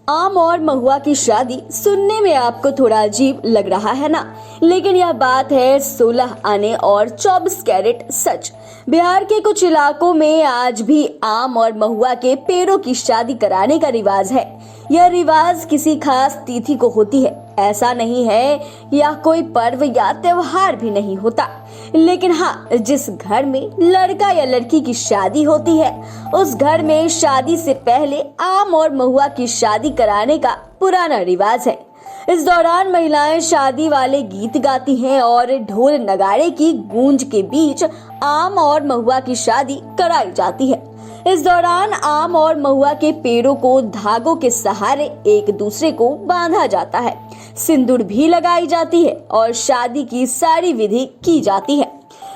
आम और महुआ की शादी सुनने में आपको थोड़ा अजीब लग रहा है ना, लेकिन यह बात है 16 आने और 24 कैरेट सच। बिहार के कुछ इलाकों में आज भी आम और महुआ के पेड़ों की शादी कराने का रिवाज है। यह रिवाज किसी खास तिथि को होती है, ऐसा नहीं है। यह कोई पर्व या त्योहार भी नहीं होता, लेकिन हाँ, जिस घर में लड़का या लड़की की शादी होती है उस घर में शादी से पहले आम और महुआ की शादी कराने का पुराना रिवाज है। इस दौरान महिलाएं शादी वाले गीत गाती हैं और ढोल नगाड़े की गूंज के बीच आम और महुआ की शादी कराई जाती है। इस दौरान आम और महुआ के पेड़ों को धागों के सहारे एक दूसरे को बांधा जाता है, सिंदूर भी लगाई जाती है और शादी की सारी विधि की जाती है।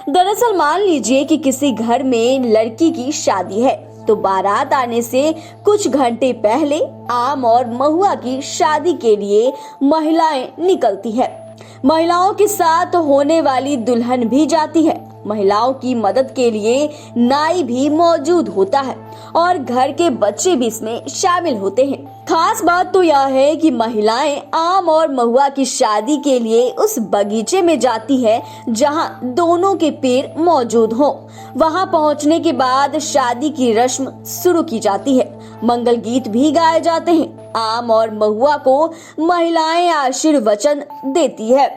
दरअसल मान लीजिए कि किसी घर में लड़की की शादी है तो बारात आने से कुछ घंटे पहले आम और महुआ की शादी के लिए महिलाएं निकलती है। महिलाओं के साथ होने वाली दुल्हन भी जाती है। महिलाओं की मदद के लिए नाई भी मौजूद होता है और घर के बच्चे भी इसमें शामिल होते हैं। खास बात तो यह है कि महिलाएं आम और महुआ की शादी के लिए उस बगीचे में जाती है जहां दोनों के पेड़ मौजूद हों। वहां पहुंचने के बाद शादी की रस्म शुरू की जाती है। मंगल गीत भी गाए जाते हैं। आम और महुआ को महिलाएं आशीर्वचन देती है।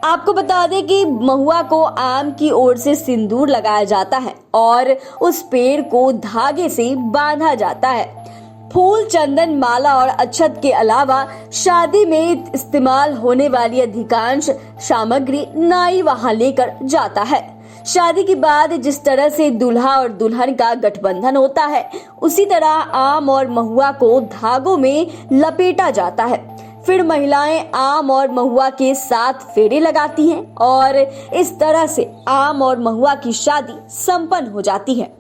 आपको बता दें कि महुआ को आम की ओर से सिंदूर लगाया जाता है और उस पेड़ को धागे से बांधा जाता है। फूल, चंदन, माला और अक्षत के अलावा शादी में इस्तेमाल होने वाली अधिकांश सामग्री नाई वहां लेकर जाता है। शादी के बाद जिस तरह से दूल्हा और दुल्हन का गठबंधन होता है, उसी तरह आम और महुआ को धागों में लपेटा जाता है। फिर महिलाएं आम और महुआ के साथ फेरे लगाती हैं और इस तरह से आम और महुआ की शादी संपन्न हो जाती है।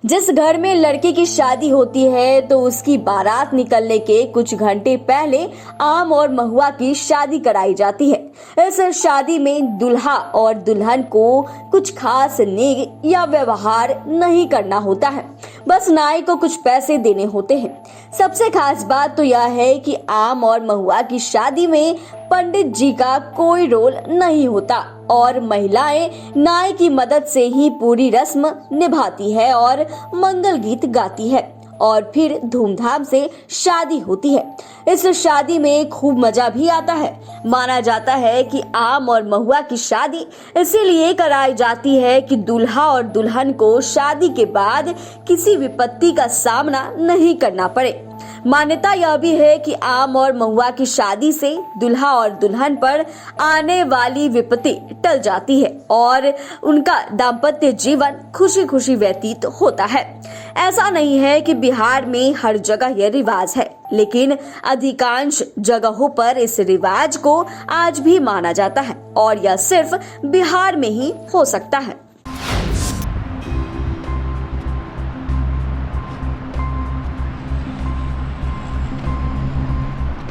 जिस घर में लड़के की शादी होती है तो उसकी बारात निकलने के कुछ घंटे पहले आम और महुआ की शादी कराई जाती है। इस शादी में दूल्हा और दुल्हन को कुछ खास नेग या व्यवहार नहीं करना होता है, बस नाई को कुछ पैसे देने होते हैं। सबसे खास बात तो यह है कि आम और महुआ की शादी में पंडित जी का कोई रोल नहीं होता और महिलाएं नाई की मदद से ही पूरी रस्म निभाती है और मंगल गीत गाती है और फिर धूमधाम से शादी होती है। इस शादी में खूब मजा भी आता है। माना जाता है कि आम और महुआ की शादी इसीलिए कराई जाती है कि दूल्हा और दुल्हन को शादी के बाद किसी विपत्ति का सामना नहीं करना पड़े। मान्यता यह भी है कि आम और महुआ की शादी से दूल्हा और दुल्हन पर आने वाली विपत्ति टल जाती है और उनका दाम्पत्य जीवन खुशी खुशी व्यतीत होता है। ऐसा नहीं है कि बिहार में हर जगह यह रिवाज है, लेकिन अधिकांश जगहों पर इस रिवाज को आज भी माना जाता है और यह सिर्फ बिहार में ही हो सकता है।